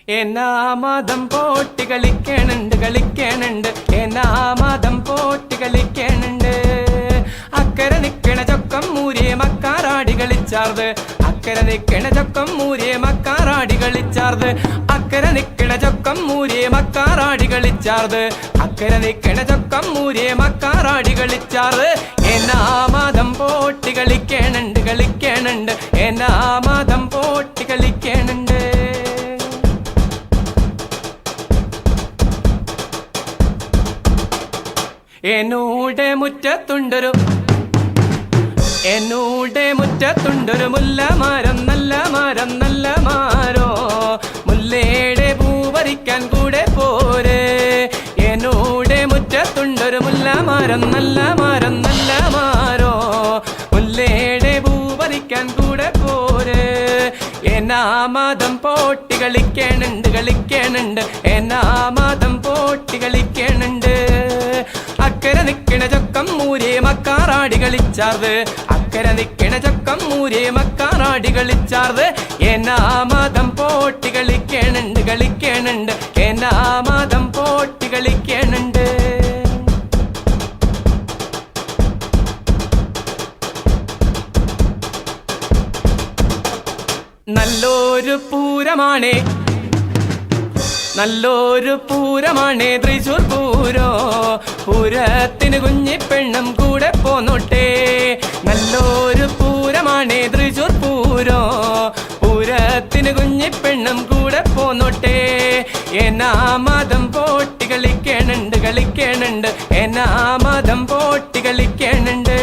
എന്നാ മതം പോട്ടി കളിക്കണുണ്ട് എന്നാ മതം പോട്ടി കളിക്കണുണ്ട്. അക്കരെ നിക്കണ ചൊക്കം മൂരിയെ മക്കാറാടി കളിച്ചാർത്, അക്കരെ നിക്കണ ചൊക്കം മൂരിയെ മക്കാറാടി കളിച്ചാർത്, അക്കരെ നിക്കണ ചൊക്കം മൂരിയെ മക്കാറാടി കളിച്ചാർത്, അക്കരെ നിക്കണ ചൊക്കം മൂരിയെ മക്കാറാടി കളിച്ചാർത്. എന്നാ മതം പോട്ടി കളിക്കണുണ്ട് എന്നാ മതം പോട്ടി കളിക്കണുണ്ട്. എന്നൂടെ മുറ്റത്തുണ്ടൊരു മുല്ലമരം, നല്ല മരം നല്ല മാരോ, മുല്ലയുടെ പൂ പറിക്കാൻ കൂടെ പോരെ. എന്നൂടെ മുറ്റത്തുണ്ടൊരു മുല്ലമരം, നല്ല മരം നല്ല മാരോ, മുല്ലയുടെ പൂ പറിക്കാൻ കൂടെ പോരെ. എന്നാ മതം പോട്ടി കളിക്കണുണ്ട് എന്നാ മതം പോട്ടി കളിക്കണുണ്ട്. അക്കരെ നിക്കണ ചൊക്കം മൂരിയെ മക്കാറാടി കളിച്ചാർത്, അക്കരെ നിക്കണ ചൊക്കം മൂരിയെ മക്കാറാടി കളിച്ചാർത്. എന്നാ മതം പോട്ടി കളിക്കണുണ്ട് എന്നാ മതം പോട്ടി കളിക്കണുണ്ട്. നല്ലൊരു പൂരമാണേ തൃശൂർ പൂരോ, പൂരത്തിന് കുഞ്ഞിപ്പെണ്ണും കൂടെ പോന്നോട്ടെ. നല്ലൊരു പൂരമാണേ തൃശൂർ പൂരോ, പൂരത്തിന് കുഞ്ഞിപ്പെണ്ണും കൂടെ പോന്നോട്ടെ. എന്നാ മതം പോട്ടി കളിക്കണുണ്ട് എന്നാ മതം പോട്ടി കളിക്കണുണ്ട്.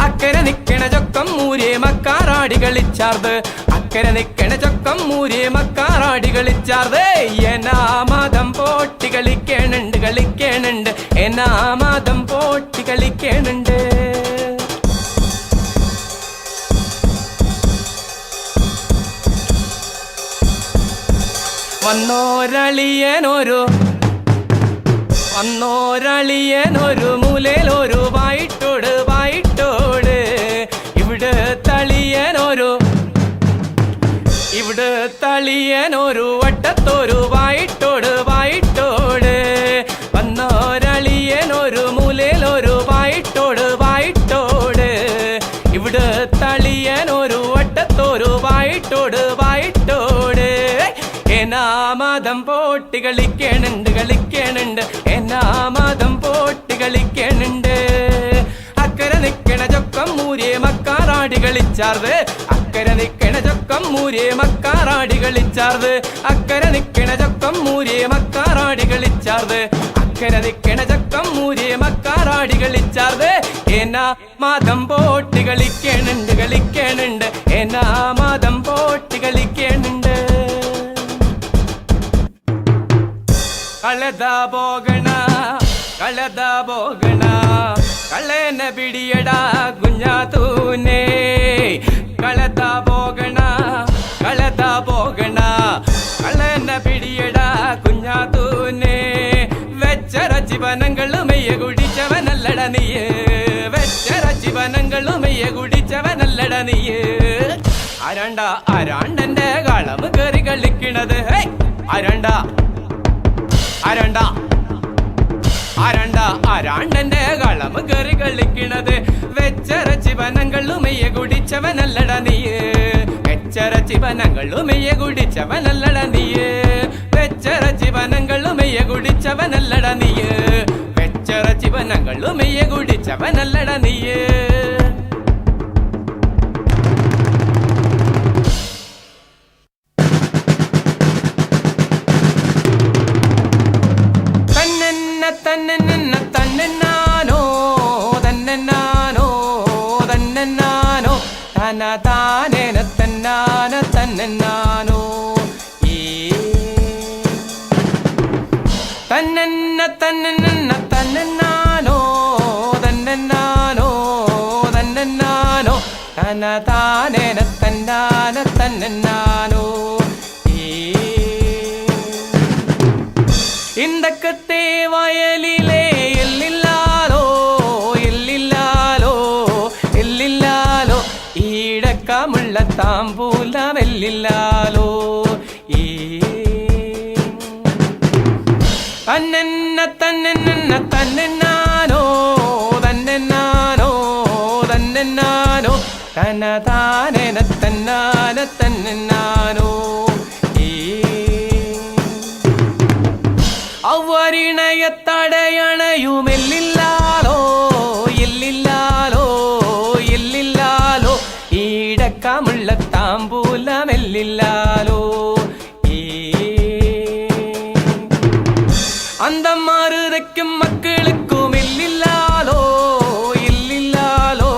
അക്കരെ നിക്കണ ചൊക്കം മൂരിയെ മക്കാറാടി കളിച്ചാർത്, അക്കരെ നിക്കണ ചൊക്കം മൂരിയെ മക്കാറാടി കളിച്ചാർത്. എന്നാ മതം പോട്ടി കളിക്കണുണ്ട് എന്നാ മതം പോട്ടി കളിക്കണുണ്ട്. വന്നോരളിയനൊരു മൂലയിലൊരു വായിട്ടോട്, ഇവിടെ തളിയനൊരു വട്ടത്തൊരു വായിട്ടോട്. വന്നോരളിയനൊരു മൂലയിലൊരു വായിട്ടോട്, ഇവിടെ തളിയനൊരു വട്ടത്തൊരു വായിട്ടോട്. എന്നാ മതം പോട്ടി കളിക്കണുണ്ട് എന്നാ മതം പോട്ടി കളിക്കണുണ്ട്. അക്കരെ നിക്കണ ചൊക്കം മൂരിയെ മക്കാറാടി കളിച്ചാർത്, അക്കരെ നിക്കണ ചൊക്കം മൂരിയെ മക്കാറാടി കളിച്ചാർത്, അക്കരെ നിക്കണ ചൊക്കം മൂരിയെ മക്കാറാടി കളിച്ചാർത്, അക്കരെ നിക്കണ ചൊക്കം മൂരിയെ മക്കാറാടി കളിച്ചാർത്. എന്നാ മതം പോട്ടി കളിക്കണുണ്ട് എന്നാ മതം പോട്ടി കളിക്കണുണ്ട്. കളതാ പോകണ കള്ളന പിടിയടാ കുഞ്ഞാത്തൂനെ. കളതാ പോകണ കള്ളന പിടിയടാ കുഞ്ഞാത്തൂനെ. വെച്ചറ ജീവനങ്ങളുമെയ്യ കുടിച്ചവനല്ലട നീയ്, വെച്ചറ ജീവനങ്ങളുമെയ്യ കുടിച്ചവനല്ലട നീയ്. ആരാണ്ടന്റെ കളമ് കയറി കളിക്കണത്, ആരാണ്ടന്റെ കളമ് കയറി കളിക്കണത്. വെച്ചറ ജീവനങ്ങളുമെയ്യ കുടിച്ചവനല്ലട നീയ്, വെച്ചറ ജീവനങ്ങളുമെയ്യ കുടിച്ചവനല്ലട നീയ്, വെച്ചറ ജീവനങ്ങളുമെയ്യ കുടിച്ചവനല്ലട നീയ്, വെച്ചറ ജീവനങ്ങളുമെയ്യ കുടിച്ചവനല്ലട നീയ്. തന്നന്നാനോ ഇന്ദക്കത്തെ വയലിലെ എല്ലില്ലാലോ ഈടക്കമുള്ള താമ്പൂല വെല്ലില്ലാലോ. തനതാനന തന്നാന തന്നാനോ അവരിണയത്തടയണയുമെല്ലില്ലാലോ ഇല്ലില്ലാലോ ഇല്ലില്ലാലോ ഈടക്കമുള്ള താമ്പൂലമെല്ലില്ലാലോ അന്തമാറുതയ്ക്കും മക്കളുക്കും ഇല്ലില്ലാലോ ഇല്ലില്ലാലോ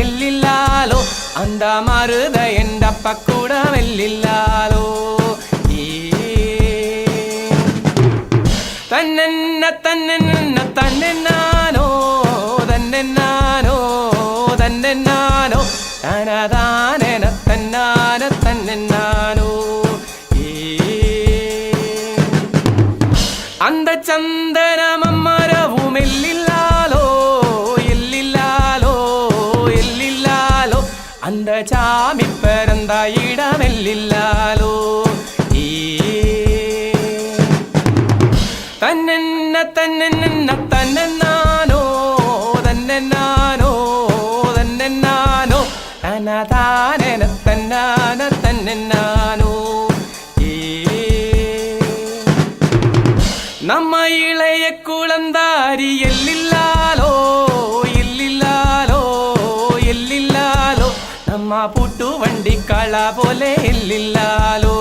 ഇല്ലില്ലാലോ അന്തമാറുത എൻ്റെ പക്കൂടമെല്ലില്ലാലോ തന്നെന്ന തന്നെന്ന തന്നെന്നാനോ തന്നെന്നാനോ തന്നെന്നാനോ തനതാനന തന്നാന തന്നെന്നാനോ അന്തചന്ദനമരവുമെല്ലില്ലാലോ ഇല്ലില്ലാലോ ഇല്ലില്ലാലോ അന്തചാമിപ്പരന്ത ഇടമെല്ലില്ലാലോ തന്നെന്ന തന്നെന്ന തന്നെന്നാനോ തന്നെന്നാനോ തന്നെന്നാനോ തനതാനന തന്നാന തന്നെന്നാനോ നമ്മ ഇളയ കുളന്താരി എല്ലില്ലാലോ ഇല്ലില്ലാലോ എല്ലില്ലാലോ നമ്മ പുട്ടുവണ്ടി കള പോലെ എല്ലില്ലാലോ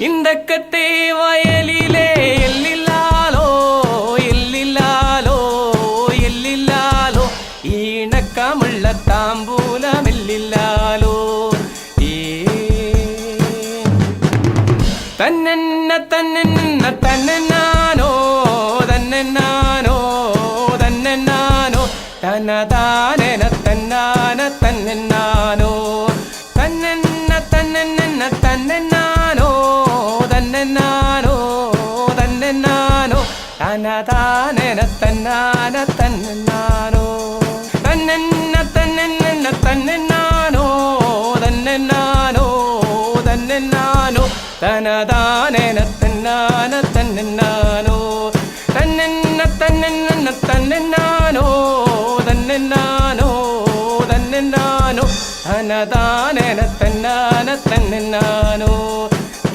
ഇന്തക്കത്തെ വയലിലെ എല്ലില്ലാലോ എല്ലില്ലാലോ എല്ലില്ലാലോ ഈണക്കമുള്ള താമ്പൂലമെല്ലില്ലാലോ തന്നെന്ന തന്നെന്ന തന്നെന്നാനോ തന്നെന്നാനോ തന്നെന്നാനോ തനതാനന തന്നാന തന്നെന്നാനോ തന്നെന്ന തന്നെന്ന തന്നെന്നാനോ തന്നെന്നാനോ തന്നെന്നാനോ തനതാനന തന്നാന തന്നെന്നാനോ തന്നെന്ന തന്നെന്ന തന്നെന്നാനോ തന്നെന്നാനോ തന്നെന്നാനോ തനതാനന തന്നാന തന്നെന്നാനോ തന്നെന്ന തന്നെന്ന തന്നെന്നാനോ തന്നെന്നാനോ തന്നെന്നാനോ തനതാനന തന്നാന തന്നെന്നാനോ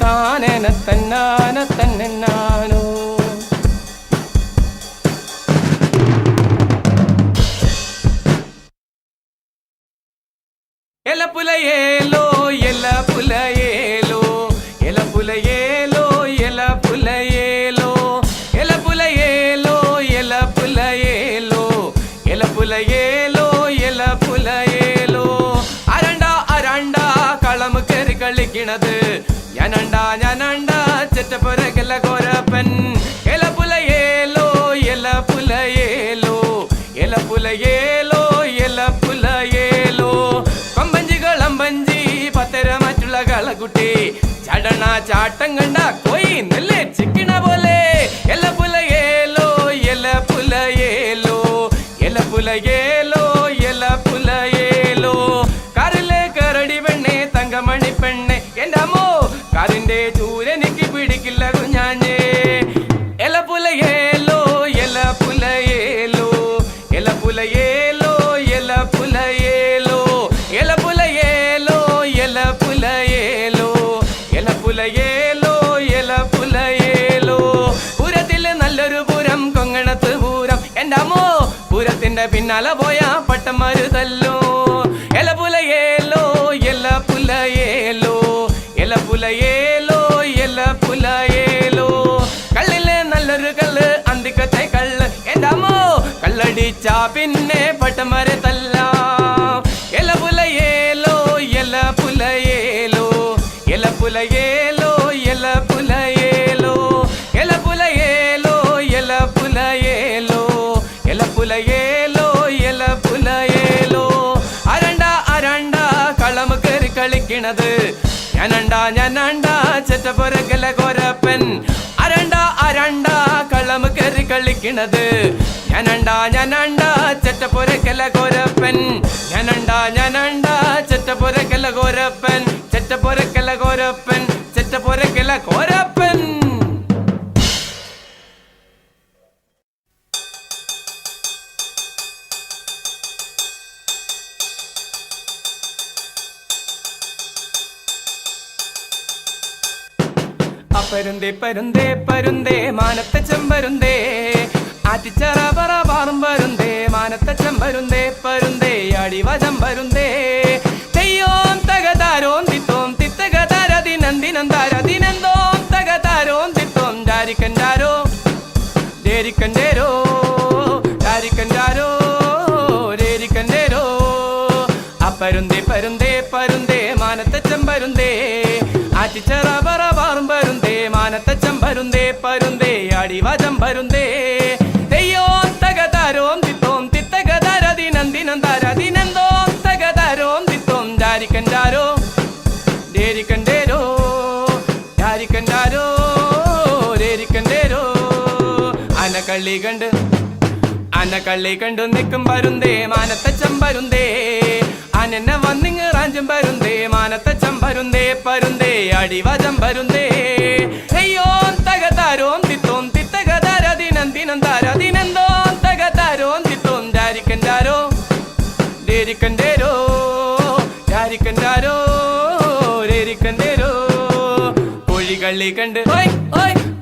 താനന തന്നാന തന്നെന്നാനോ എല പുലയേലോ എല പുലയേലോ എല പുലയേലോ എല പുലയേലോ എല പുലയേലോ എല പുലയേലോ എല പുലയേലോ എല പുലയേലോ അരണ്ട അരണ്ട കളം കയറി കളിക്കണത് ഞാനണ്ട ചെറ്റപ്പുരകല കോരപ്പൻ എല പുലയേലോ എല പുലയേലോ എല പുലയേലോ എല പുലയേലോ കൊമ്പഞ്ചി പത്തര മറ്റുള്ള കളകുട്ടി ചടണ ചാട്ടം കണ്ട കോയി നെല്ല് ചിക്കണ പോലെ എല പുലയേലോ എല പുലയേലോ എല പുലയേലോ എല പുലയേലോ കാറിലെ കരടി പെണ്ണെ തങ്കമണി പെണ്ണെ എൻ്റെ അമ്മോ കാറിന്റെ ചൂരെനിക്ക് പിടിക്കില്ല കുഞ്ഞാഞ്ഞേ എല പുലയേലോ എല പുലയേലോ എല പുലയേലോ എല പുലയേലോ എല പുലയേലോ എല പുലയേലോ എല പുലയേലോ എല പുലയേലോ പൂരത്തില് നല്ലൊരു പൂരം കൊങ്ങണത്ത് പൂരം എൻ്റെ അമ്മോ പൂരത്തിന്റെ പിന്നാലെ പോയാ പട്ടന്മാര് തല്ലോ എല പുലയേലോ എല പുലയേലോ എല പുലയേലോ എല പുലയേലോ കള്ളിലെ നല്ലൊരു കള്ള് അന്തിക്കത്തെ കള്ള് എൻ്റെ അമ്മോ കള്ളടിച്ചാ പിന്നെ പട്ടന്മാരെ തല്ലാം എല പുലയേലോ എല പുലയേലോ എല പുലയേലോ എല പുലയേലോ എല പുലയേലോ എല പുലയേലോ എല പുലയേലോ എല പുലയേലോ അരണ്ട അരണ്ട കളം കയറി കളിക്കണത് ഞാനണ്ട ചെറ്റപ്പുരകല കോരപ്പൻ അരണ്ട അരണ്ട കളം കയറി കളിക്കണത് ഞാനണ്ട ചെറ്റപ്പുരകല കോരപ്പൻ ഞാനണ്ട ചെറ്റപ്പുരകല കോരപ്പൻ ചെറ്റപ്പുരകല കോരപ്പൻ ചെറ്റപ്പുരകല കോരപ്പൻ പരുന്തേ പരുന്തേ പരുന്തേ മാനത്തെ ചെമ്പരുന്തേ ആറ്റിച്ചറ പറ പാറും പരുന്തേ മാനത്തെ ചെമ്പരുന്തേ പരുന്തേ അടിവജം പരുന്തേ തെയ്യോം തകതാരോം തിത്തോം തിത്തകതാരതിനന്ദിനം താരതിനെന്തോം തകതാരോം തിത്തോം ജാരിക്കൻജാരോ ദേരിക്കൻജേരോ ജാരിക്കൻജാരോ രേരിക്കൻജേരോ പരുന്തേ പരുന്തേ പരുന്തേ മാനത്തെ ചെമ്പരുന്തേ ആറ്റിച്ചറ പറ പാറും പരുന്തേ മാനത്തെ ചെമ്പരുന്തേ പരുന്തേ അടിവജം പരുന്തേ തെയ്യോം തകതാരോം തിത്തോം തിത്തകതാരതിനന്ദിനം താരതിനെന്തോം തകതാരോം തിത്തോം ജാരിക്കൻജാരോ ദേരിക്കൻജേരോ ജാരിക്കൻജാരോ രേരിക്കൻജേരോ അനക്കള്ളി കണ്ടു നിൽക്കും പരുന്തേ മാനത്തെ ചെമ്പരുന്തേ അനെന്നെ വന്നിങ് റാഞ്ചും പരുന്തേ മാനത്തെ ചെമ്പരുന്തേ പരുന്തേ അടിവജം പരുന്തേ അയ്യോം തകതാരോം തിത്തോം തിത്തകതാരതിനന്ദിനം താരതിനെന്തോം തകതാരോം തിത്തോം ജാരിക്കൻജാരോ ദേരിക്കൻജേരോ ജാരിക്കൻജാരോ രേരിക്കൻജേരോ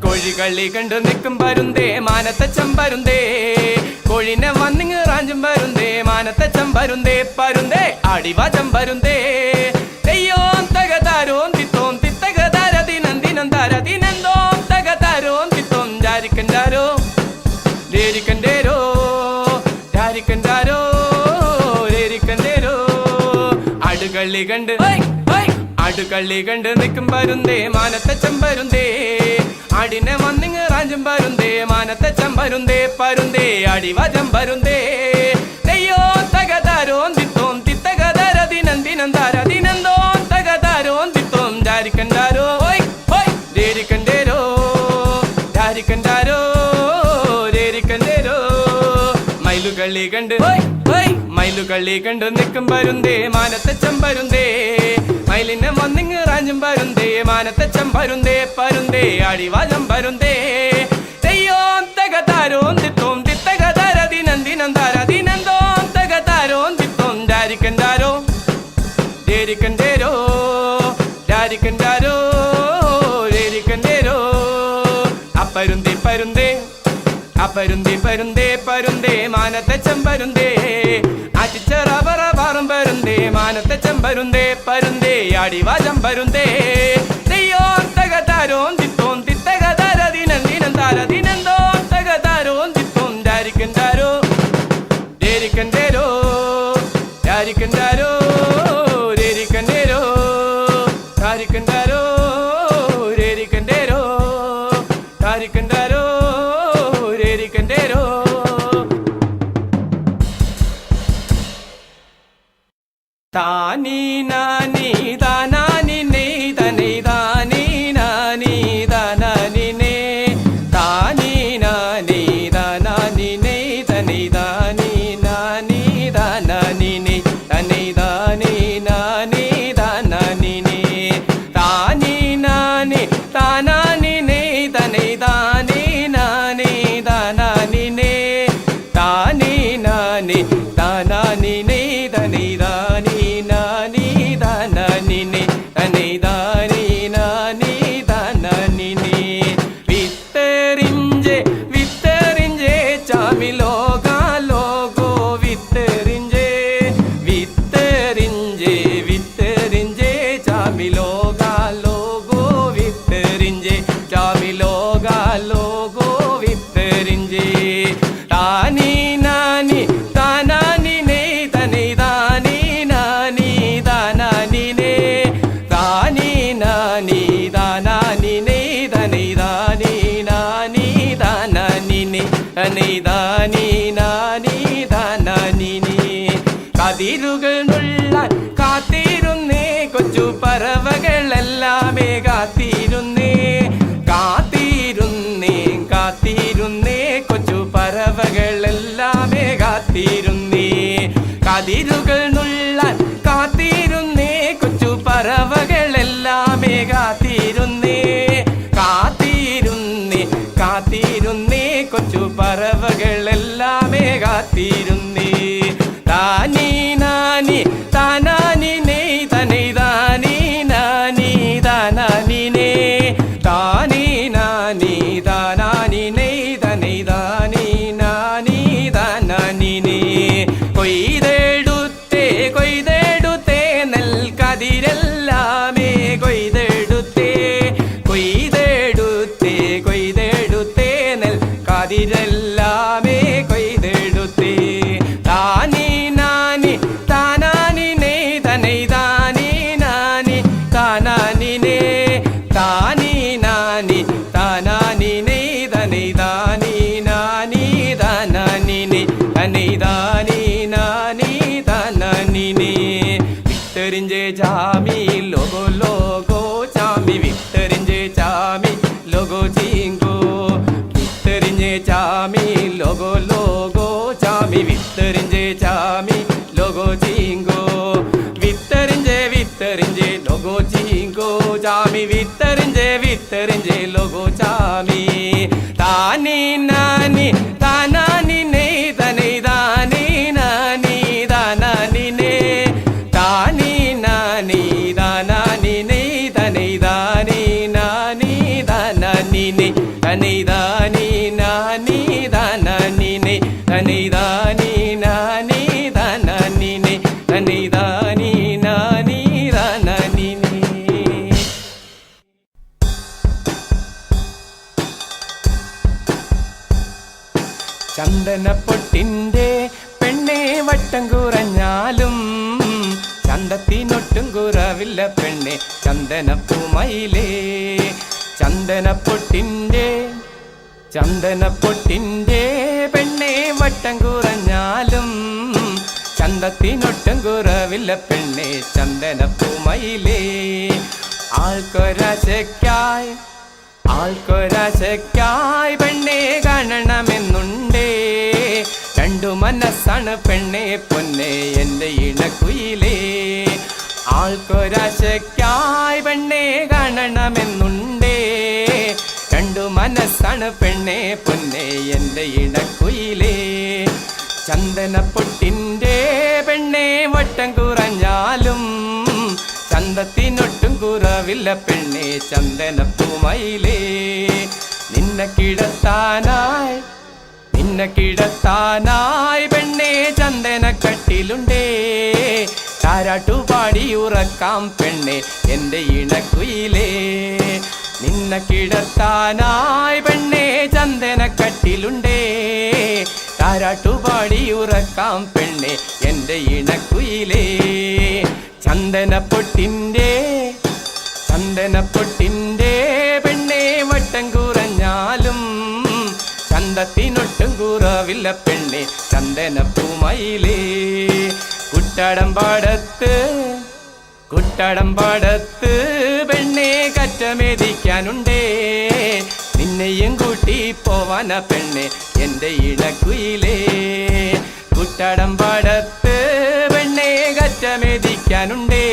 കോഴികള്ളി കണ്ട് നിൽക്കും പരുന്തേ മാനത്തെ ചെമ്പരുന്തേ കോഴിനെ വന്നിങ് റാഞ്ചും പരുന്തേ മാനത്തെ ചെമ്പരുന്തേ പരുന്തേ അടിവജം പരുന്തേ തെയ്യോം തകതാരോം തിത്തോം തിത്തകതാരതിനന്ദിനം താരതിനെന്തോം തകതാരോം തിത്തോം ജാരിക്കൻജാരോ ദേരിക്കൻജേരോ ജാരിക്കൻജാരോ രേരിക്കൻജേരോ അടുകള്ളി കണ്ട് നിൽക്കും പരുന്തേ മാനത്തെ ചെമ്പരുന്തേ അടിനെ വന്നിങ് റാഞ്ചും പരുന്തേ മാനത്തെ ചെമ്പരുന്തേ പരുന്തേ അടിവജം പരുന്തേ തെയ്യോം തകതാരോം തിത്തോം തിത്തകതാരതിനന്ദിനം താരതിനെന്തോം തകതാരോം തിത്തോം ജാരിക്കൻജാരോ ദേരിക്കൻജേരോ ജാരിക്കൻജാരോ രേരിക്കൻജേരോ മയിലുകള്ളി കണ്ട് നിൽക്കും പരുന്തേ മാനത്തെ ചെമ്പരുന്തേ മയിലിനെ വന്നിങ് റാഞ്ചും പരുന്തേ മാനത്തെ ചെമ്പരുന്തേ പരുന്തേ അടിവജം പരുന്തേ തെയ്യോം തകതാരോം തിത്തോം തിത്തകതാരതിനന്ദിനം താരതിനെന്തോം തകതാരോം തിത്തോം ജാരിക്കൻജാരോ ദേരിക്കൻജേരോ ജാരിക്കൻജാരോ രേരിക്കൻജേരോ പരുന്തേ പരുന്തേ മാനത്തെ ചെമ്പരുന്തേ ആറ്റിച്ചറ പറ പാറും പരുന്തേ മാനത്തെ ചെമ്പരുന്തേ പരുന്തേ അടിവജം പരുന്തേ തെയ്യോം തകതാരോം തിത്തോം തിത്തകതാരതിനന്ദിനം താരതിനെന്തോം തകതാരോം തിത്തോം ജാരിക്കൻജാരോ ദേരിക്കൻജേരോ ജാരിക്കൻജാരോ രേരിക്കൻജേരോ ജാരിക്കൻജാരോ രേരിക്കൻജേരോ ജാരിക്കൻജാരോ രേരിക്കൻജേരോ താനീ നാനീ താനാനി നേ തനേ താനീ നാനീ താനാനി നേ താനീ നാനീ താനാനി നേ തനേ താനീ നാനീ താനാനി നേ തനേ താനീ നാനീ താനാനി നേ താനീ നാനീ താനാനി നേ തനേ താനീ നാനീ താനാനി നേ താനീ നാനീ താനാനി നേ തനേ താനീ വിത്തറിഞ്ചേ ചാമിലോ കതിരുകൾ നുള്ളാൻ കാത്തിരുന്നേ കൊച്ചു പറവകളെല്ലാമേ കാത്തിരുന്നേ കാത്തിരുന്നേ കാത്തിരുന്നേ കൊച്ചു പറവകളെല്ലാമേ കാത്തിരുന്നേ കതിരുകൾ നുള്ളാൻ കാത്തിരുന്നേ കൊച്ചു പറവകളെല്ലാമേ കാത്തിരുന്നേ കാത്തിരുന്നേ കാത്തിരുന്നേ കൊച്ചു പറവകളെല്ലാമേ കാത്തിരുന്നേ താനീ നാനി താനാനി നേ തനൈ താനീ നാനി താനാനി നേ താനീ പയിരെല്ലാമേ കൊയ്തെടുത്തേ താനീ നാനി താനാനിനെ തനൈ താനീ നാനി താനാനിനെ താനീ നാനി താനാനിനെ തനൈ താനീ നാനി താനാനിനെ തനൈ താനീ നാനി താനാനിനെ വിട്ടറിഞ്ചേ ചാമി ലോഗോ ലോഗോ ചാമി വിട്ടറിഞ്ചേ ചാമി ലോഗോ ചിങ്കോ വിട്ടറിഞ്ചേ ചാമി ലോഗോ ലോഗോ ചാമി വിട്ടറിഞ്ചേ ചാമി ലോഗോ ചിങ്കോ വിട്ടറിഞ്ചേ ലോഗോ ചിങ്കോ ചാമി വിട്ടറിഞ്ചേ ലോഗോ ചാമി താനീ നാനി താനാനിനെ തനൈ താനീ നാനി താനാനിനെ താനീ നാനി താനാനിനെ തനൈ താനീ നാനി താനാനിനെ തനൈ താനീ നാനി താനാനിനെ തനൈ താനീ നാനി താനാനിനെ തനൈ താനീ നാനി താനാനിനെ ചന്ദനപ്പൊട്ടിൻ്റെ പെണ്ണെ വട്ടം കുറഞ്ഞാലും ചന്തത്തിനൊട്ടും കുറവില്ല പെണ്ണെ ചന്ദനപ്പൂമയിലേ ചന്ദനപ്പൊട്ടിൻ്റെ പെണ്ണെ വട്ടം കുറഞ്ഞാലും ചന്തത്തിനൊട്ടും കുറവില്ല പെണ്ണെ ചന്ദനപ്പൂമയിലേ ആൾക്കൊരാശയ്ക്കായി പെണ്ണെ കാണണമെന്നുണ്ടേ രണ്ടു മനസ്സാണ് പെണ്ണെ പൊന്നെ എൻ്റെ ഇണക്കുയിലേ ആൾക്കൊരാശയ്ക്കായി പെണ്ണെ കാണണമെന്നുണ്ടേ രണ്ടു മനസ്സാണ് പെണ്ണെ പൊന്നെ എൻ്റെ ഇണക്കുയിലേ ചന്ദനപ്പൊട്ടിൻ്റെ പെണ്ണെ വട്ടം കുറഞ്ഞാലും ചന്തത്തിനൊട്ടും കുറവില്ല പെണ്ണെ ചന്ദനപ്പൂമയിലേ നിന്നെ കിടത്താനായി പെണ്ണെ ചന്ദനക്കട്ടിലുണ്ടേ താരാട്ടുപാടി ഉറക്കാം പെണ്ണെ എൻ്റെ ഇണക്കുയിലേ നിന്നെ കിടത്താനായി പെണ്ണെ ചന്ദനക്കട്ടിലുണ്ടേ താരാട്ടുപാടി ഉറക്കാം പെണ്ണെ എൻ്റെ ഇണക്കുയിലേ ചന്ദനപ്പൊട്ടിൻ്റെ പെണ്ണെ വട്ടം കുറഞ്ഞാലും ചന്തത്തിനൊട്ടും കുറവില്ല പെണ്ണെ ചന്ദനപ്പൂമയിലേ കുട്ടടമ്പാടത്ത് പെണ്ണെ കറ്റമേദിക്കാനുണ്ടേ നിന്നെയും കൂട്ടി പോവാന പെണ്ണെ എൻ്റെ ഇണക്കുയിലേ കുട്ടടമ്പാടത്ത് പെണ്ണെ കറ്റമേദിക്കാനുണ്ടേ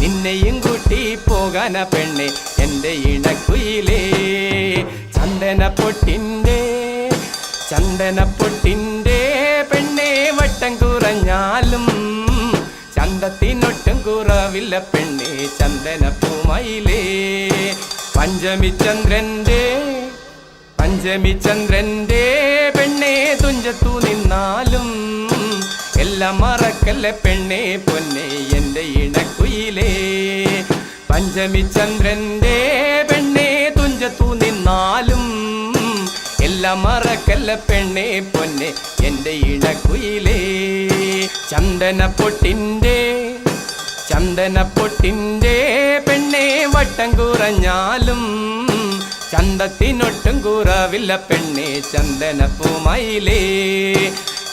നിന്നെയും കൂട്ടി പോകാന പെണ്ണെ എൻ്റെ ഇണക്കുയിലേ ചന്ദനപ്പൊട്ടിൻ്റെ പെണ്ണെ വട്ടം കുറഞ്ഞാലും ചന്തത്തിനൊട്ടും കുറവില്ല പെണ്ണെ ചന്ദനപ്പൂമയിലേ പഞ്ചമിചന്ദ്രന്റെ പെണ്ണെ തുഞ്ചത്തു നിന്നാലും എല്ലാം മറക്കല്ലേ പെണ്ണെ പൊന്നെ എൻ്റെ ഇണക്കുയിലേ പഞ്ചമിചന്ദ്രന്റെ പെണ്ണെ തുഞ്ചത്തു നിന്നാലും എല്ലാം മറക്കല്ല പെണ്ണെ പൊന്നെ എൻ്റെ ഇണക്കുയിലേ ചന്ദനപ്പൊട്ടിൻ്റെ പെണ്ണെ വട്ടം കുറഞ്ഞാലും ചന്തത്തിനൊട്ടും കുറവില്ല പെണ്ണെ ചന്ദനപ്പൂമയിലേ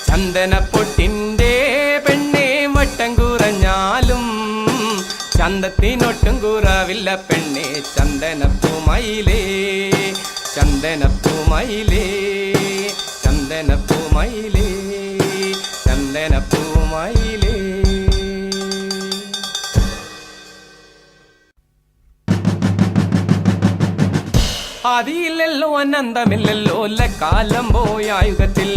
ചന്ദനപ്പൊട്ടിൻ്റെ പെണ്ണെ വട്ടം കുറഞ്ഞാലും ചന്തത്തിനൊട്ടും കുറവില്ല പെണ്ണെ ചന്ദനപ്പൂമയിലേ ചന്ദനപ്പൂമയിലേ ചന്ദനപ്പൂമയിലേ ചന്ദനപ്പൂമയിലേ ആദിയില്ലല്ലോ അനന്തമില്ലല്ലോ കാലം പോയായുഗത്തിൽ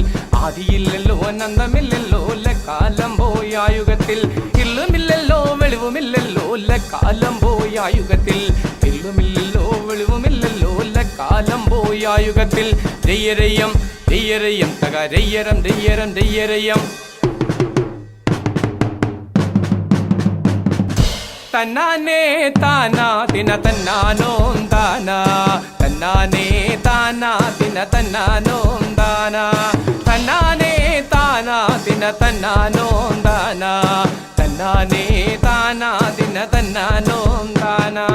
ആദിയില്ലല്ലോ അനന്തമില്ലല്ലോ കാലം പോയായുഗത്തിൽ ഇല്ലുമില്ലല്ലോ വെളിവുമില്ലല്ലോ കാലം പോയായുഗത്തിൽ ഇല്ലുമില്ലല്ലോ വെളിവുമില്ലല്ലോ കാലം പോയായുഗത്തിൽ ദയ്യരയ്യം ദയ്യരയ്യം തക ദയ്യരം ദയ്യരം ദയ്യരയ്യം തന്നാനേ താനാ ദിന തന്നാനോ താനാ തന്നാനേ താനാ ദിന തന്നാനോം ദാനാ തന്നാനേ താനാ ദിന തന്നാനോം ദാനാ തന്നാനേ താനാ ദിന തന്നാനോം ദാനാ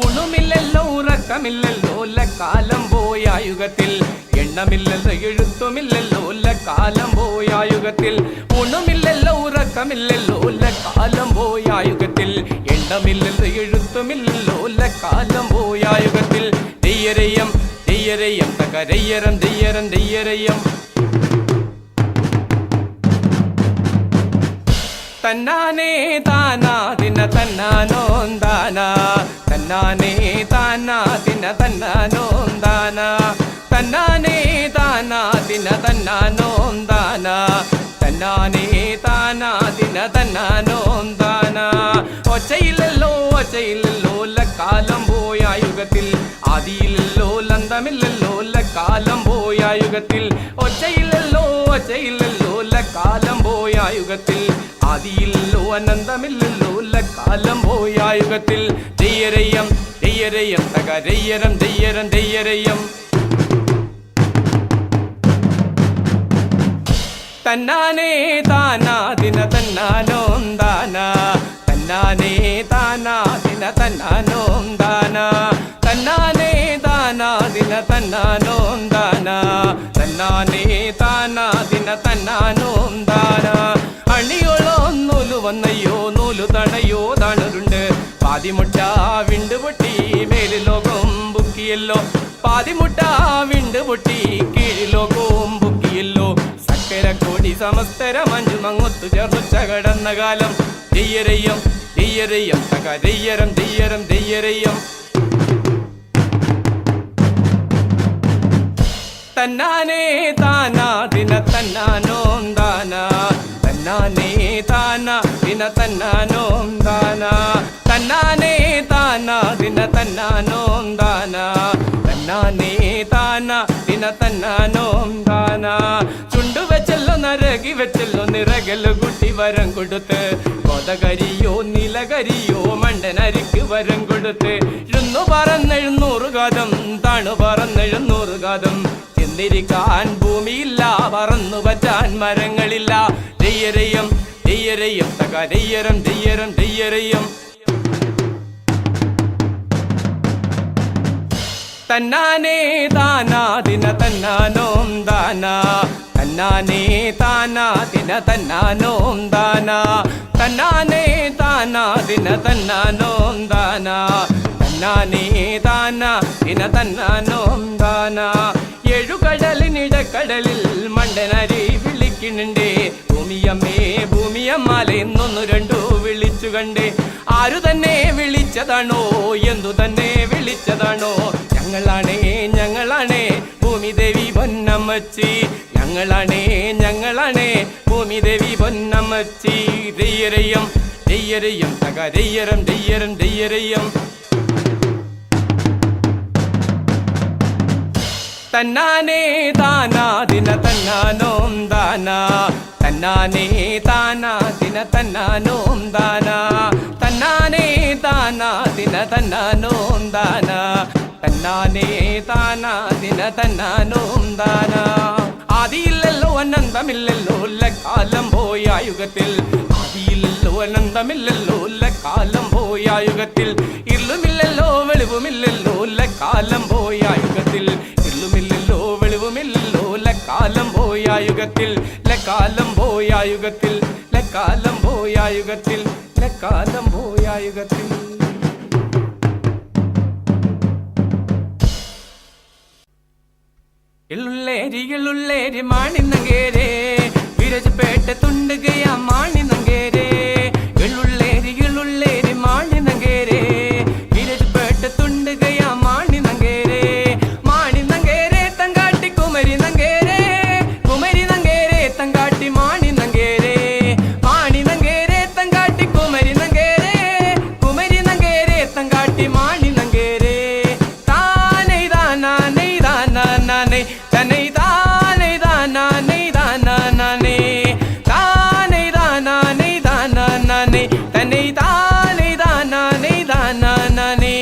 ഊണുമില്ലല്ലോ ഉറക്കമില്ലല്ലോ കാലം പോയ യുഗത്തിൽ എണ്ണമില്ലല്ലോ എഴുത്തുമില്ലല്ലോ കാലം പോയ യുഗത്തിൽ ഊണുമില്ലല്ലോ ഉറക്കമില്ലല്ലോ കാലം പോയ യുഗത്തിൽ എണ്ണമില്ലല്ലോ എഴുത്തുമില്ലല്ലോ കാലം പോയ യുഗത്തിൽ ദയ്യരയ്യം ദയ്യരയ്യം തകരയ്യരം ദയ്യരം ദയ്യരയ്യം തന്നാനേ താനാ ദിന തന്നാനോം ദാനാ തന്നാനേ താനാ ദിന തന്നാനോം ദാനാ തന്നാനേ താനാ ദിന തന്നാനോം ദാനാ തന്നാനേ താനാ ദിന തന്നാനോം ദാനാ ഒച്ചയില്ലല്ലോ കാലം പോയ യുഗത്തിൽ ആദിയില്ലല്ലോ അന്തമില്ലല്ലോ കാലം പോയ യുഗത്തിൽ ഒച്ചയില്ലല്ലോ കാലം പോയ യുഗത്തിൽ ആദിയില്ലല്ലോ അനന്തമില്ലല്ലോ കാലം പോയ യുഗത്തിൽ ദയ്യരയ്യം ദയ്യരയ്യം തകരയ്യരം ദയ്യരം ദയ്യരയ്യം തന്നാനേ താനാ ദിന തന്നാനോം ദാനാ തന്നാനേ താനാ ദിന തന്നാനോം ദാനാ തന്നാനേ താനാ ദിന തന്നാനോം ദാനാ തന്നാനേ താനാ ദിന തന്നാനോം ദാനാ അണിയോളോ നൂലു വന്നയ്യോ നൂലു തണയോ തണരുണ്ട് പാതിമുട്ട വിണ്ട് പൊട്ടി മേലിലോകം ബുക്കിയല്ലോ പാതിമുട്ട വിണ്ട് പൊട്ടി കീഴിലോകവും ബുക്കിയല്ലോ സക്കരക്കോടി സമസ്തരം അഞ്ചുമങ്ങൊത്തു ചേർന്നുച്ച കടന്ന കാലം ദയ്യരയ്യം ദയ്യരയ്യം തകരയ്യരം ദയ്യരം ദയ്യരയ്യം തന്നാനേ താനാ ദിന തന്നാനോം ദാനാ തന്നാനേ താനാ ദിന തന്നാനോം ദാനാ തന്നാനേ താനാ ദിന തന്നാനോം ദാനാ തന്നാനേ താനാ ദിന തന്നാനോം ദാനാ ചുണ്ടുവെച്ചല്ലോ നരകി വെച്ചല്ലോ നിറകല് കുട്ടി വരം കൊടുത്ത് കൊതകരിയോ നിലകരിയോ മണ്ടനരിക്ക് വരം കൊടുത്ത് ഇരുന്നു പറന്നെഴുന്നൂറ് കാതം താണു പറന്നെഴുന്നൂറ് കാതം ചെന്നിരിക്കാൻ ഭൂമിയില്ല പറന്നു പറ്റാൻ മരങ്ങളില്ല ദയ്യരയ്യം ദയ്യരയ്യം തകരയ്യരം ദയ്യരം ദയ്യരയ്യം തന്നാനേ താനാ ദിന തന്നാനോം ദാനാ തന്നാനേ താനാ ദിന തന്നാനോം ദാനാ തന്നാനേ താനാ ദിന തന്നാനോം ദാനാ തന്നാനേ താനാ ദിന തന്നാനോം ദാനാ ഏഴുകടലിനിടക്കടലിൽ മണ്ടനരി വിളിക്കുന്നുണ്ടേ ഭൂമിയമ്മേ ഭൂമിയമ്മാലെ എന്നൊന്നു രണ്ടു വിളിച്ചു കണ്ടേ ആരു തന്നെ വിളിച്ചതാണോ എന്തു തന്നെ വിളിച്ചതാണോ ഞങ്ങളാണേ ഭൂമിദേവി പൊന്നമ്മച്ചി ഞങ്ങളാണേ ഭൂമിദേവി പൊന്നമ്മച്ചി ദയ്യരയ്യം ദയ്യരയ്യം തകരയ്യരം ദയ്യരം ദയ്യരയ്യം തന്നാനേ താനാ ദിന തന്നാനോം ദാനാ തന്നാനേ താനാ ദിന തന്നാനോം ദാനാ തന്നാനേ താനാ ദിന തന്നാനോം ദാനാ തന്നാനേ താനാ ദിന തന്നാനോം ദാനാ ആദിയില്ലല്ലോ അനന്തമില്ലല്ലോ കാലം പോയ യുഗത്തിൽ ആദിയില്ലല്ലോ അനന്തമില്ലല്ലോ കാലം പോയ യുഗത്തിൽ ഇരുളുമില്ലല്ലോ വെളിവുമില്ലല്ലോ കാലം പോയ യുഗത്തിൽ ഇരുളുമില്ലല്ലോ വെളിവുമില്ലല്ലോ കാലം പോയ യുഗത്തിൽ കാലം പോയ യുഗത്തിൽ കാലം പോയ യുഗത്തിൽ കാലം പോയ യുഗത്തിൽ എള്ളുള്ളേരി മാണിന്നങ്കേരേ വിരജപേട്ട തുണ്ടുകയ മാണിന്നങ്കേരേ എള്ളുള്ളേരി മാണിന്നങ്കേരേ വിരജപേട്ട തുണ്ടുകയ മാണിന്നങ്കേരേ മാണിന്നങ്കേരേ തങ്കാട്ടി കുമരി നങ്കേരേ തങ്കാട്ടി മാണിന്നങ്കേരേ മാണിന്നങ്കേരേ തങ്കാട്ടി കുമരി നങ്കേരേ തങ്കാട്ടി മാണിന്നങ്കേരേ താനൈ ദാനാ നൈ ദാനാ നാനൈ തനൈ താനൈ ദാനാ നൈ ദാനാ നാനൈ താനൈ ദാനാ നൈ ദാനാ നാനൈ തനൈ താനൈ ദാനാ നൈ ദാനാ നാനൈ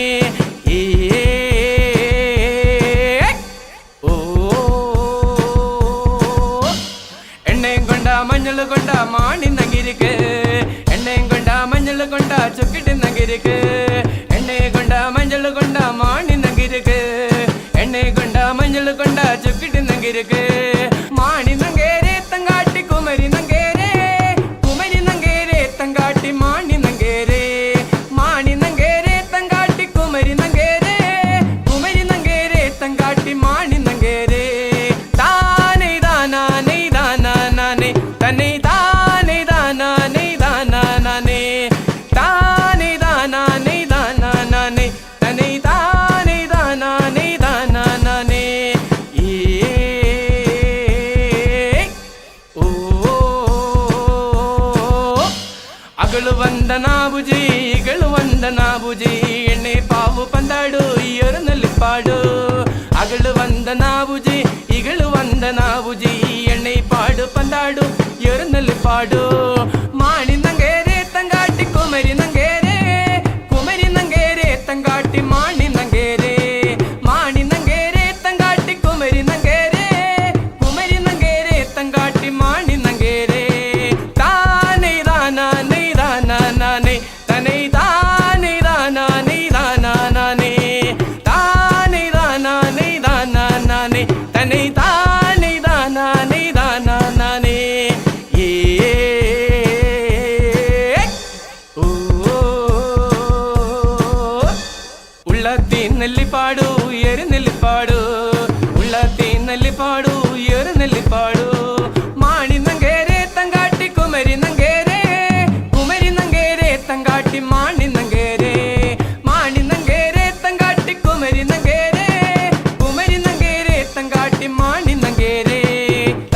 நங்கிருக்கு எண்ணெய் கொண்ட மஞ்சள் கொண்ட மாணி நங்கிருக்கு எண்ணெய் கொண்ட மஞ்சள் கொண்ட சுக்கிட்டு நங்கிருக்கு மாணி நங்கேரே தங்காட்டி குமரி நங்கேரே குமரி நங்கேரே தங்காட்டி மாணி நங்கேரே மாணி நங்கேரே தங்காட்டி குமரி நங்கேரே குமரி நங்கேரே தங்காட்டி மாணி நங்கேரே தானை தானா நெய் தானா நானே தன்னை தானை தானா நெய் தானா நானே தானை தானா நெய் தானா நானே தன்னை தானை தானா நெய் தானா நானே ஓ அகಳು வந்த நாபுஜி இಗಳು வந்த நாபுஜி ಎಣ್ಣೆ ಪಾವು ಪಂದಾಡು ಎರುನಲ್ಲಿ ಪಾಡು ಅಗಳು வந்த நாபுஜி இಗಳು வந்த நாபுஜಿ ಎಣ್ಣೆ ಪಾಡು ಪಂದಾಡು ಎರುನಲ್ಲಿ ಪಾಡು ಮಾಣಿ ನಂಗೇರೆ ತಂಗಾಟಿ ಕುಮರಿ ನಂಗೇರೆ ಕುಮರಿ ನಂಗೇರೆ ತಂಗಾಟಿ ಮಾಣಿ ನಂಗೇರೆ ಮಾಣಿ ನಂಗೇರೆ ತಂಗಾಟಿ ಕುಮರಿ ನಂಗೇರೆ ಕುಮರಿ ನಂಗೇರೆ ತಂಗಾಟಿ ಮಾಣಿ ನಂಗೇರೆ ತಾನೇ ದಾನ ನೈ ದಾನ ನಾನೇ ತನೈ ತಾನೇ ದಾನ ನೈ ದಾನ ನಾನೇ ತಾನೇ ದಾನ ನೈ ದಾನ ನಾನೇ ತನೈ ತಾನೇ ದಾನ ನೈ ದಾನ ನಾನೇ உள்ளத்திನಲ್ಲಿ ಪಾಡು ಎರುನಲ್ಲಿ ಪಾಡು உள்ளத்திನಲ್ಲಿ ಪಾಡು ಎರುನಲ್ಲಿ ಪಾಡು ಮಾಣಿ ನಂಗೇರೆ ತಂಗಾಟಿ ಕುಮರಿ ನಂಗೇರೆ ಕುಮರಿ ನಂಗೇರೆ ತಂಗಾಟಿ ಮಾಣಿ ನಂಗೇರೆ ಮಾಣಿ ನಂಗೇರೆ ತಂಗಾಟಿ ಕುಮರಿ ನಂಗೇರೆ ಕುಮರಿ ನಂಗೇರೆ ತಂಗಾಟಿ ಮಾಣಿ ನಂಗೇರೆ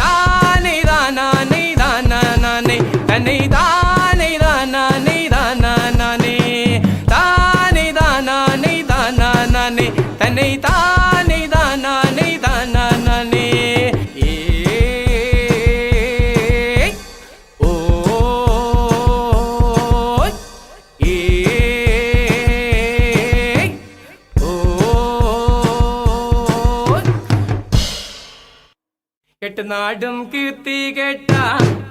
ತಾನೇ ದಾನ ನೈ ದಾನ ನಾನೇ ತನೈ ತಾನೇ ದಾನ ನೈ ದಾನ ನಾನೇ ತಾನೇ ದಾನ ನೈ ದಾನ ನಾನೇ ತನೈ ತಾನೇ ದಾನ ನೈ ದಾನ ನಾನೇ ಓ എട്ട് നാടും കീർത്തി കേട്ട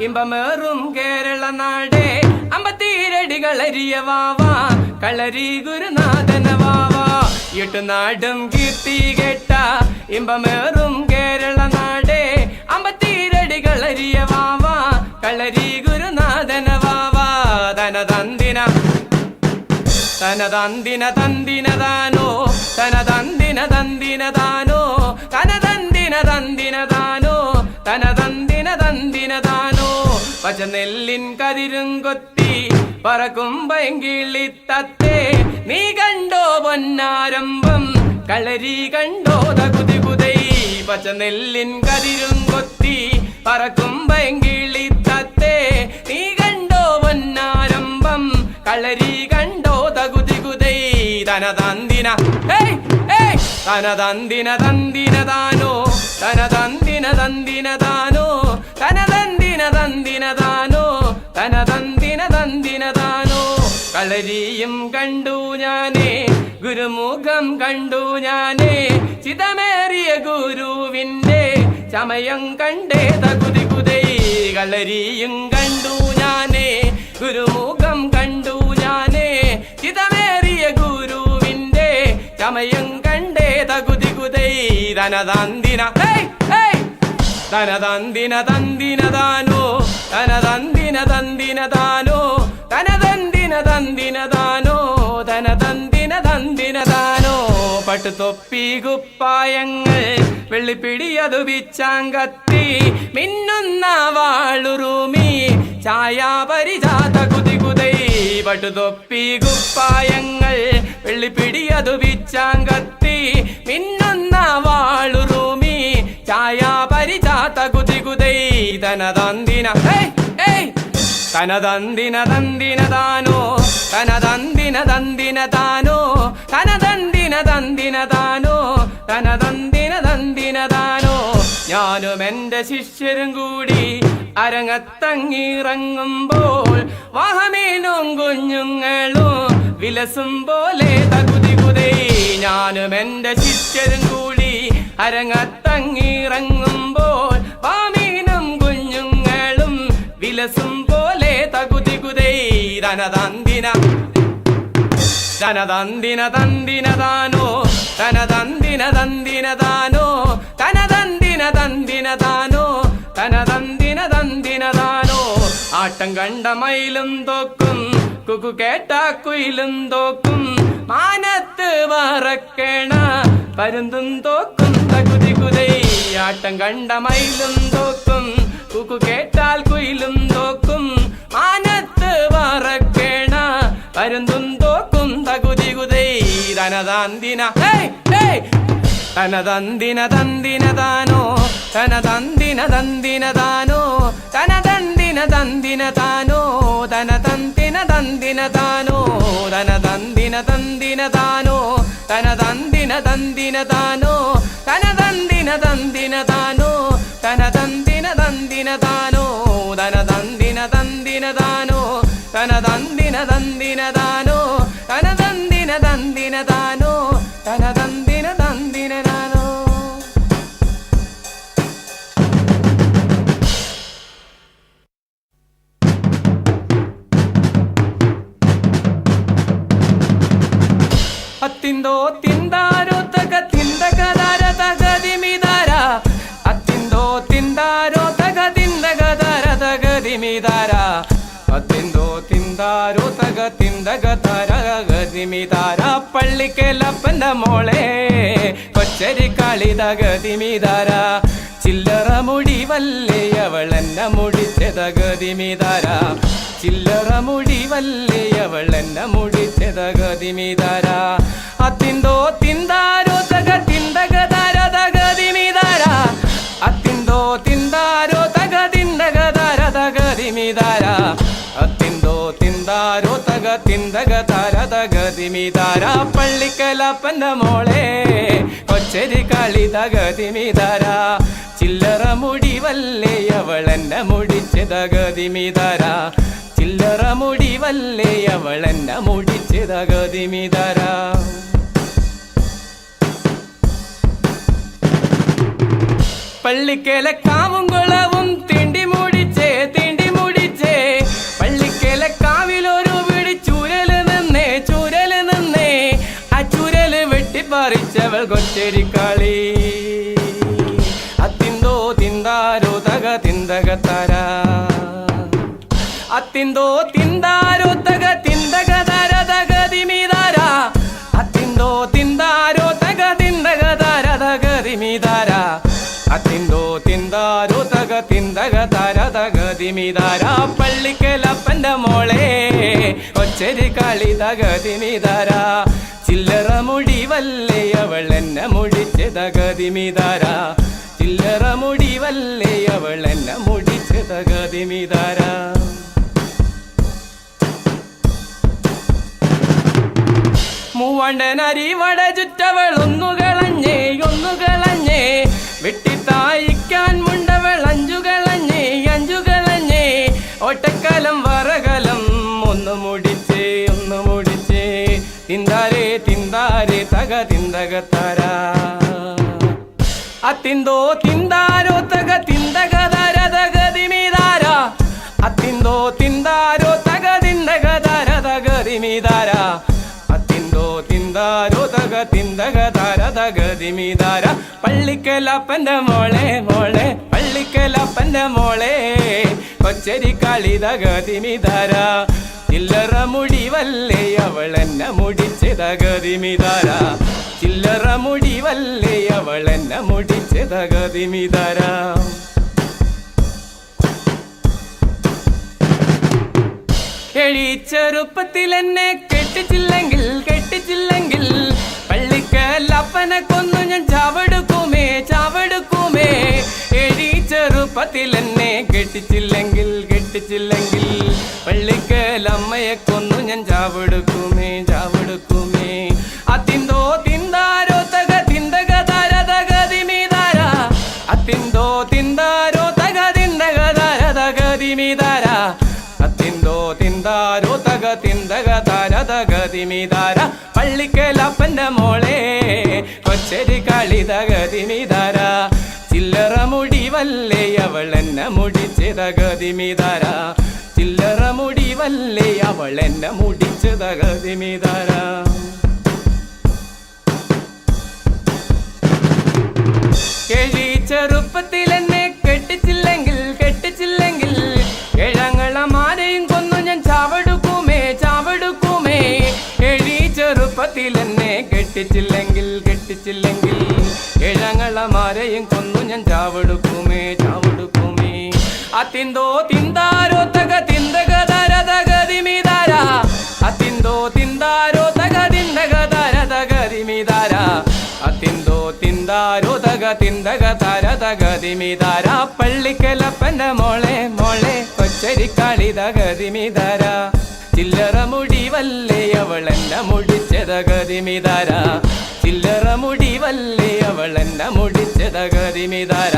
ഇമ്പമേറും കേരള നാടേ അമ്പത്തീരടികളരിയ വാവാ കളരി ഗുരുനാഥന വാവാ എട്ട് നാടും കീർത്തി കേട്ട ഇമ്പമേറും കേരള നാടേ അമ്പത്തീരടികളരിയ വാവാ കളരി ഗുരുനാഥന വാവാ ധനതന്തിന തനതന്തിന തന്തിന താനോ തനതന്തിന തന്തിന താനോ തനതന്തിന തന്തിന താനോ തനതന്തിന തന്തിന താനോ പച്ചനെല്ലിൻ കതിരും കൊത്തി പറക്കും പൈങ്കിളി തത്തേ നീ കണ്ടോ പൊന്നാരംഭം കളരി കണ്ടോ തകുതി കുതൈ പച്ചനെല്ലിൻ കതിരും കൊത്തി പറക്കും പൈങ്കിളി തത്തേ നീ കണ്ടോ പൊന്നാരംഭം കളരി കണ്ടോ തകുതി കുതൈ തനതന്തിന തനതന്തിന തന്തിന താനോ തനതന്തിന തന്തിന താനോ തനതന്തിന തന്തിന താനോ തനതന്തിന തന്തിന താനോ കളരിയും കണ്ടു ഞാനേ ഗുരുമുഖം കണ്ടു ഞാനേ ചിതമേറിയ ഗുരുവിന്റെ ചമയം കണ്ടേ തകുതി കുതൈ കളരിയും കണ്ടു ഞാനേ ഗുരുമുഖം കണ്ടു ഞാനേ ചിതമേറിയ ഗുരുവിന്റെ ചമയം കണ്ടേ തകുതി കുതൈ ധനതന്തിന ധനതന്തിന തന്തിന താനോ ധനതന്തിന തന്തിന താനോ ധനതന്തിന തന്തിന താനോ ധനതന്തിന തന്തിന താനോ പട്ടുതൊപ്പി കുപ്പായങ്ങൾ വെള്ളിപ്പിടിയതു വിച്ചാങ്കത്തി മിന്നുന്ന വാളുറൂമി ഛായാപരിജാത കുതി കുതൈ പട്ടുതൊപ്പി കുപ്പായങ്ങൾ വെള്ളിപ്പിടിയതു വിച്ചാങ്കത്തി മിന്നുന്ന വാളുറൂമി ഛായാപരിജാത കുതി കുതൈ തനതന്തിന തനതന്തിന തന്തിന താനോ തനതന്തിന തന്തിന താനോ തനതന്തിന തന്തിന താനോ തനതന്തിന തന്തിന താനോ ഞാനും എന്റെ ശിഷ്യരും കൂടി അരങ്ങത്തങ്ങിറങ്ങുമ്പോൾ വാഹമേനും കുഞ്ഞുങ്ങളും വിലസും പോലെ തകുതി കുതൈ ഞാനും എന്റെ ശിഷ്യരും കൂടി അരങ്ങത്തങ്ങിറങ്ങുമ്പോൾ വാമീനും കുഞ്ഞുങ്ങളും വിലസും പോലെ തകുതി കുതൈ ധനതന്തിന തനതന്തിന തന്തിന താനോ തനതന്തിന തന്തിന താനോ തനതന്തിന തന്തിന താനോ തനതന്തിന തന്തിന താനോ ആട്ടം കണ്ട മയിലും തോക്കും കുക്കു കേട്ട കുയിലും തോക്കും മാനത്ത് പറക്കേണ പരുന്തും തോക്കും തകുതി കുതൈ ആട്ടം കണ്ട മയിലും തോക്കും കുക്കു കേട്ടാൽ കുയിലും തോക്കും മാനത്ത് പറക്കേണ പരുന്തും തോക്കും തകുതി കുതൈ തനതാന്തിന തനതന്തിന തന്തിന താനോ തനതന്തിന തന്തിന താനോ തനതന്തിന തന്തിന താനോ തനതന്തിന തന്തിന താനോ തനതന്തിന തന്തിന താനോ തനതന്തിന തന്തിന താനോ തനതന്തിന തന്തിന താനോ തനതന്തിന തന്തിന താനോ തനതന്തിന തന്തിന താനോ തനതന്തിന തന്തിന താനോ തനതന്തിന തന്തിന താനോ തനതന്തിന തന്തിന താനോ. അത്തിന്തോ തിന്താരോ തക തിന്തകദാര തകദിമിദാര അത്തിന്തോ തിന്താരോ തക തിന്തകദാര തകദിമിദാര അത്തിന്തോ തിന്താരോ തക തിന്തകദാര തകദിമിദാര പള്ളിക്കലപ്പന്റെ മോളെ കൊച്ചരി കളി തകദിമിദാര ചില്ലറ മുടി വല്ലേ അവളെന്നെ മുടിച്ച തകദിമിദാര ചില്ലറ മുടി വല്ലേ അവളെന്നെ മുടിച്ച തകദിമിദാര അത്തിന്തോ തിന്താരോ തക തിന്തകദാര തകദിമിദാര അത്തിന്തോ തിന്താരോ തക തിന്തകദാര തകദിമിദാര അത്തിന്തോ തിന്താരോ തക തിന്തകദാര തകദിമിദാര പള്ളിക്കലപ്പന്റെ മോളെ കൊച്ചരി കളി തകദിമിദാര ചില്ലറ മുടി വല്ലേ അവളെന്നെ മുടിച്ച തകദിമിദാര ചില്ലറ മുടി വല്ലേ അവളെന്നെ മുടിച്ച തകദിമിദാര പള്ളിക്കല കാവും കുളവും തിണ്ടി മുടിച്ചേ പള്ളിക്കല കാവിലൊരു പിടി ചൂരല് നിന്നേ ആ ചൂരല് വെട്ടിപ്പറിച്ചവൾ കൊച്ചരി കളി അത്തിന്തോ തിന്താരോ തക തിന്തകത്താര അത്തിന്തോ തിന്താരോ തക തിന്തകതാര തകദിമിദാര അത്തിന്തോ തിന്താരോ തക തിന്തകതാര തകദിമിദാര അത്തിന്തോ തിന്താരോ തക തിന്തകതാര തകദിമിദാര പള്ളിക്കലപ്പന്റെ മോളെ കൊച്ചരി കളി തകദിമിദാര ചില്ലറ മുടി വല്ലേ അവളെന്നെ മുടിച്ച തകദിമിദാര ചില്ലറ മുടി വല്ലേ അവളെന്നെ മുടിച്ച തകദിമിദാര മൂവണ്ടനരിവട ചുറ്റവൾ ഒന്നു കളഞ്ഞേ വെട്ടിത്തായിക്കാൻ മുണ്ടവൾ അഞ്ചു കളഞ്ഞേ ഒട്ടക്കലം വറകലം ഒന്ന് മുടിച്ചേ തിന്താരേ തക തിന്തകത്താര അത്തിന്തോ തിന്താരോ തക തിന്തകതാര തകദിമിദാര അത്തിന്തോ തിന്താരോ തക തിന്തകതാര തകദിമിദാര അത്തിന്തോ തിന്താരോ തക തിന്തകതാര തകദിമിദാര പള്ളിക്കലപ്പന്റെ മോളെ പള്ളിക്കലപ്പന്റെ മോളെ കൊച്ചരി കളി തകദിമിദാര ചില്ലറ മുടി വല്ലേ അവളെന്നെ മുടിച്ച തകദിമിദാര ചില്ലറ മുടി വല്ലേ അവളെന്നെ മുടിച്ച തകദിമിദാര ചെറുപ്പത്തിൽ എന്നെ കെട്ടിച്ചില്ലെങ്കിൽ പള്ളിക്കലപ്പനെ കൊന്നു ഞാൻ ചാവെടുക്കുമേ ചെറുപ്പത്തിൽ എന്നെ കെട്ടിച്ചില്ലെങ്കിൽ പള്ളിക്കലമ്മയെ കൊന്നു ഞാൻ ചാവെടുക്കുമേ അത്തിന്തോ തിന്താരോ തക തിന്തകതാര തകദിമിദാര അത്തിന്തോ തിന്താരോ തക തിന്തകതാര തകദിമിദാര അത്തിന്തോ തിന്താരോ തക തിന്തകതാര തകദിമിദാര പള്ളിക്കലപ്പന്റെ മോളെ കൊച്ചരി കളി തകദിമിദാര ചില്ലറ മുടി വല്ലേ അവളെന്നെ മുടിച്ച തകദിമിദാര ചില്ലറ മുടിവല്ലേ അവൾ എന്നെ മുടിച്ചത് ഗതിമിതാര ചെറുപ്പത്തിൽ എന്നെ കെട്ടിച്ചില്ലെങ്കിൽ ഏഴങ്ങളമാരെയും കൊന്നു ഞാൻ ചാവടുക്കുമേ ചെറുപ്പത്തിൽ എന്നെ കെട്ടിച്ചില്ലെങ്കിൽ ഏഴങ്ങളമാരെയും കൊന്നു ഞാൻ ചാവടുക്കുമേ അത്തിന്തോ തിന്താരോ തക തിന്തക തര തകതിമിതാര അത്തിന്തോ തിന്താരോ തക തിന്തക തര തകതിമിതാര അത്തിന്തോ തിന്താരോ തക തിന്തക തര തകതിമിതാര പള്ളിക്കലപ്പന്റെ മോളെ കൊച്ചരിക്കാളി തകതിമിതാര ചില്ലറ മുടിവല്ലേ അവൾ എന്നെ മുടിച്ചത് ഗതിമിതാര ചില്ലറ മുടിവല്ലേ അവൾ എന്നെ മുടിച്ചത് ഗതിമിതാര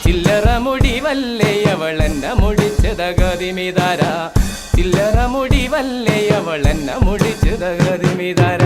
ചില്ലറ മുടിവല്ലേ അവൾ എന്നെ മുടിച്ചത് ഗതിമിതാര ചില്ലറ മുടിവല്ലേ അവൾ എന്നെ മുടിച്ചത് ഗതിമിതാര